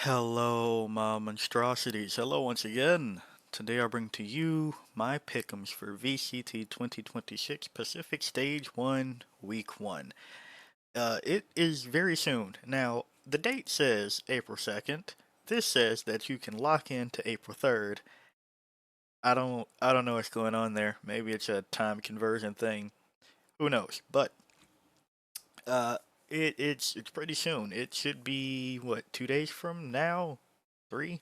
Hello, my monstrosities. Hello once again. Today I bring to you my pick'ems for VCT 2026 Pacific Stage 1, Week 1. It is very soon. Now, the date says April 2nd. This says that you can lock in to April 3rd. I don't know what's going on there. Maybe it's a time conversion thing. Who knows? But uh it's pretty soon. It should be what, 2 days from now? 3?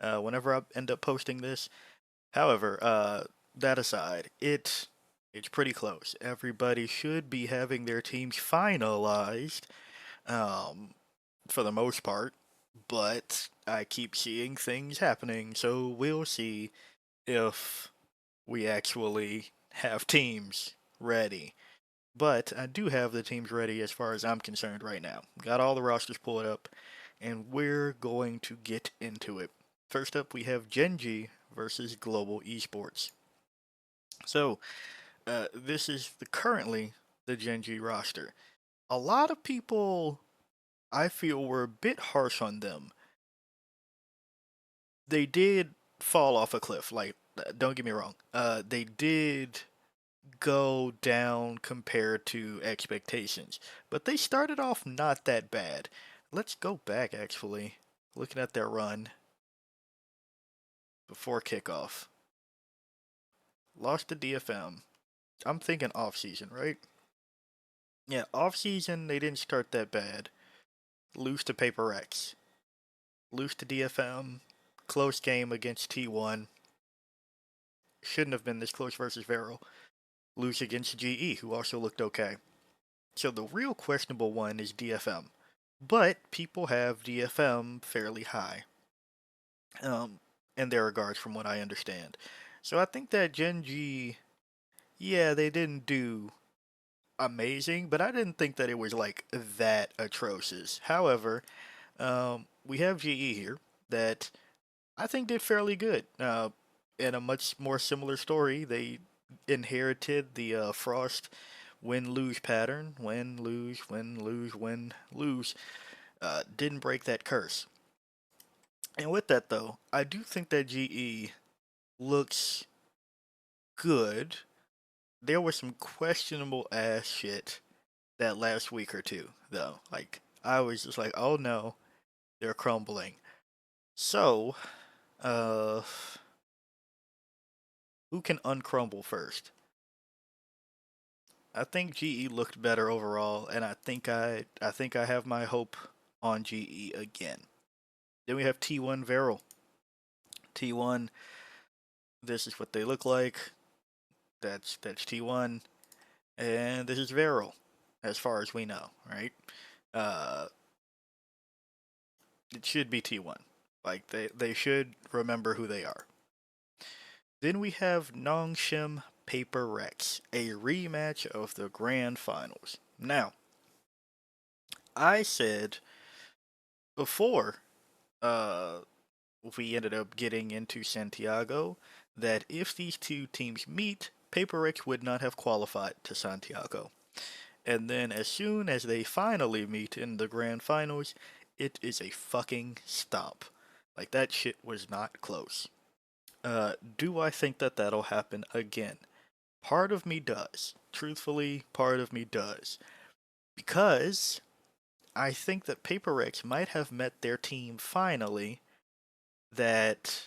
Whenever I end up posting this. However, that aside, it's pretty close. Everybody should be having their teams finalized, um, for the most part, but I keep seeing things happening, so we'll see if we actually have teams ready. But I do have the teams ready as far as I'm concerned right now. Got all the rosters pulled up, and we're going to get into it. First up, we have Genji versus Global Esports. So, this is currently the Genji roster. A lot of people, I feel, were a bit harsh on them. They did fall off a cliff. Like, don't get me wrong. They did go down compared to expectations, but they started off not that bad. Let's go back actually, looking at their run before kickoff. Lost to DFM. I'm thinking off season, right? Yeah, off season they didn't start that bad. Lose to Paper X. Lose to DFM. Close game against T1. Shouldn't have been this close versus Vero. Lose against GE, who also looked okay. So the real questionable one is DFM. But people have DFM fairly high, um, in their regards, from what I understand. So I think that Gen G, yeah, they didn't do amazing, but I didn't think that it was like that atrocious. However, we have GE here that I think did fairly good. In a much more similar story, they inherited the Frost win lose pattern. Win, lose, win, lose, win, lose. Didn't break that curse. And with that, though, I do think that GE looks good. There was some questionable ass shit that last week or two, though. Like, I was just like, oh no, they're crumbling. So, uh, who can uncrumble first? I think GE looked better overall, and I think I have my hope on GE again. Then we have T1 Veryl. T1, this is what they look like. That's T1, and this is Veryl, as far as we know, right? Uh, it should be T1. Like they should remember who they are. Then we have Nongshim Paper Rex, a rematch of the grand finals. Now, I said before uh, we ended up getting into Santiago that if these two teams meet, Paper Rex would not have qualified to Santiago. And then as soon as they finally meet in the grand finals, it is a fucking stomp. Like that shit was not close. Do I think that that'll happen again? Part of me does. Truthfully, part of me does. Because I think that Paper Rex might have met their team finally that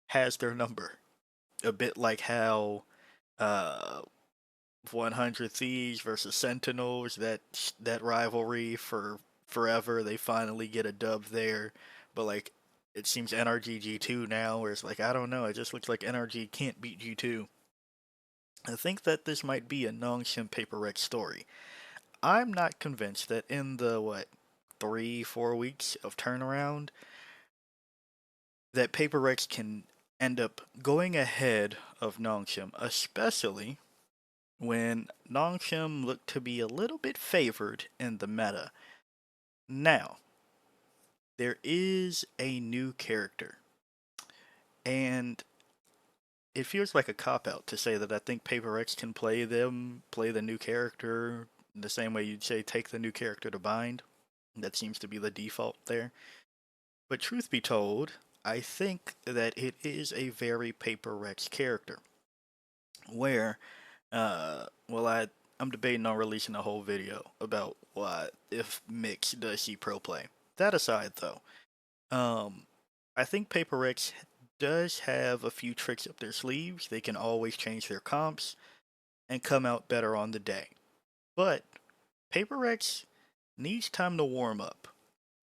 has their number. A bit like how uh, 100 Thieves versus Sentinels, that rivalry for forever, they finally get a dub there. But like, it seems NRG G2 now, where it's like, I don't know, it just looks like NRG can't beat G2. I think that this might be a Nongshim Paper Rex story. I'm not convinced that in the, what, 3, 4 weeks of turnaround, that Paper Rex can end up going ahead of Nongshim, especially when Nongshim looked to be a little bit favored in the meta. Now, there is a new character, and it feels like a cop out to say that I think Paper X can play the new character the same way you'd say take the new character to bind. That seems to be the default there. But truth be told, I think that it is a very Paper Rex character. Where, well, I'm debating on releasing a whole video about what if Mix does see pro play. That aside, though, um, I think Paper Rex does have a few tricks up their sleeves. They can always change their comps and come out better on the day. But Paper Rex needs time to warm up.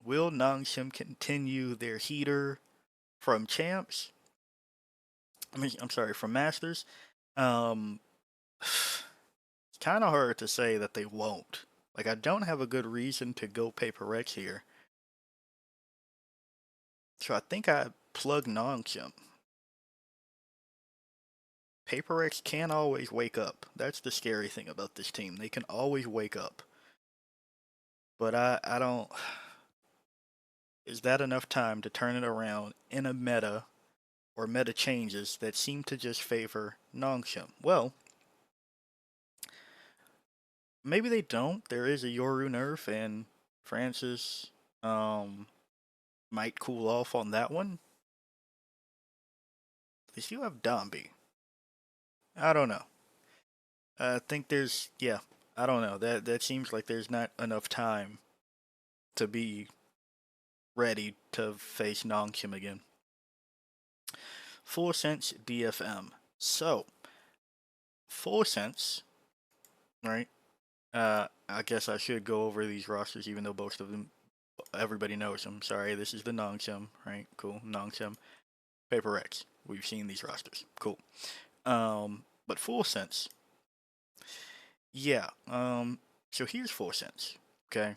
Will Nongshim continue their heater from champs? I mean, I'm sorry, from masters. Um, it's kind of hard to say that they won't. Like, I don't have a good reason to go Paper Rex here. So I think I plug Nongshim. Paper Rex can always wake up. That's the scary thing about this team. They can always wake up. But I don't. Is that enough time to turn it around in a meta or meta changes that seem to just favor Nongshim? Well, maybe they don't. There is a Yoru nerf, and Francis might cool off on that one. They still have Dombey. I don't know. I think there's yeah. I don't know. That seems like there's not enough time to be ready to face Nongshim again. Full Sense DFM. So, Full Sense, right? I guess I should go over these rosters, even though most of them, everybody knows them. Sorry, this is the Nongshim, right? Cool, Nongshim. Paper Rex. We've seen these rosters. Cool. But Full Sense. Yeah. So here's Full Sense. Okay.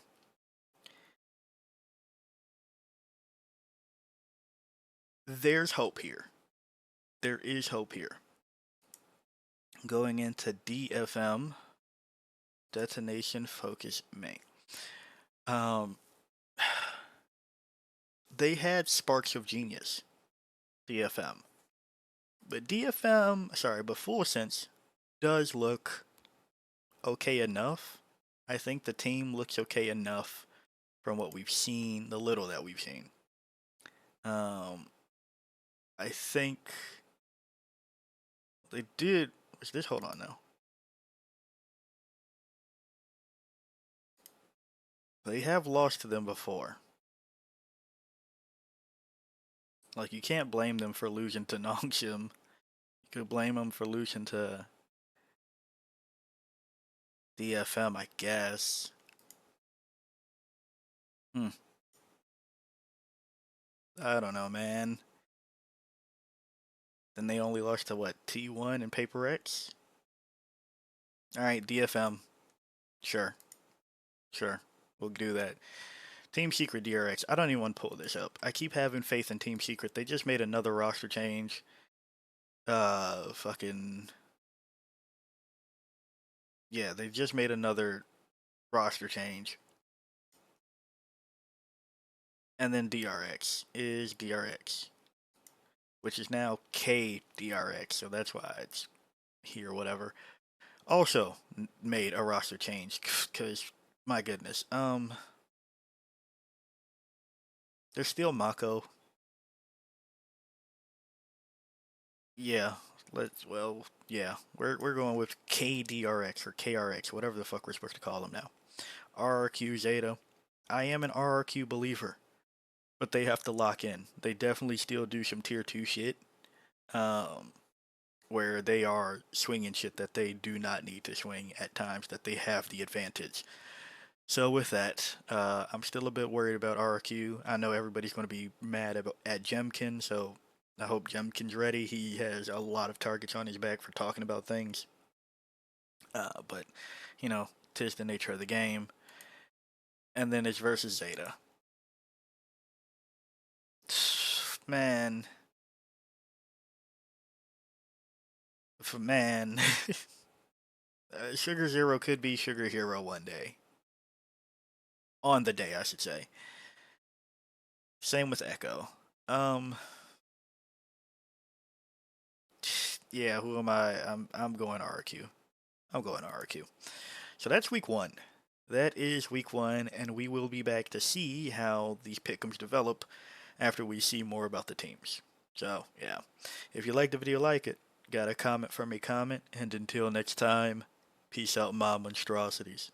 There's hope here. There is hope here. Going into DFM, Detonation Focus Main. They had sparks of genius, DFM. But Full Sense does look okay enough. I think the team looks okay enough from what we've seen, the little that we've seen. I think they did. Is this? Hold on now. They have lost to them before. Like, you can't blame them for losing to Nongshim. You could blame them for losing to DFM, I guess. I don't know, man. Then they only lost to what, T1 and Paper X? Alright, DFM. Sure. Sure. We'll do that. Team Secret DRX. I don't even want to pull this up. I keep having faith in Team Secret. They just made another roster change. Fucking. Yeah, they just made another roster change. And then DRX is DRX, which is now KDRX, so that's why it's here, whatever. Also made a roster change, because, my goodness. There's still Mako. Yeah, yeah. We're going with KDRX or KRX, whatever the fuck we're supposed to call them now. RRQ Zeta. I am an RRQ believer, but they have to lock in. They definitely still do some tier 2 shit, where they are swinging shit that they do not need to swing at times that they have the advantage. So with that, I'm still a bit worried about RRQ. I know everybody's going to be mad at Jemkin, so I hope Jemkin's ready. He has a lot of targets on his back for talking about things. But, you know, 'tis the nature of the game. And then it's versus Zeta. Man. Man. Sugar Zero could be Sugar Hero one day. On the day, I should say. Same with Echo. Yeah, who am I? I'm going RQ. I'm going RQ. So that's week 1. That is week 1, and we will be back to see how these pick'ems develop after we see more about the teams. So, yeah. If you like the video, like it. Got a comment from a comment. And until next time, peace out, my monstrosities.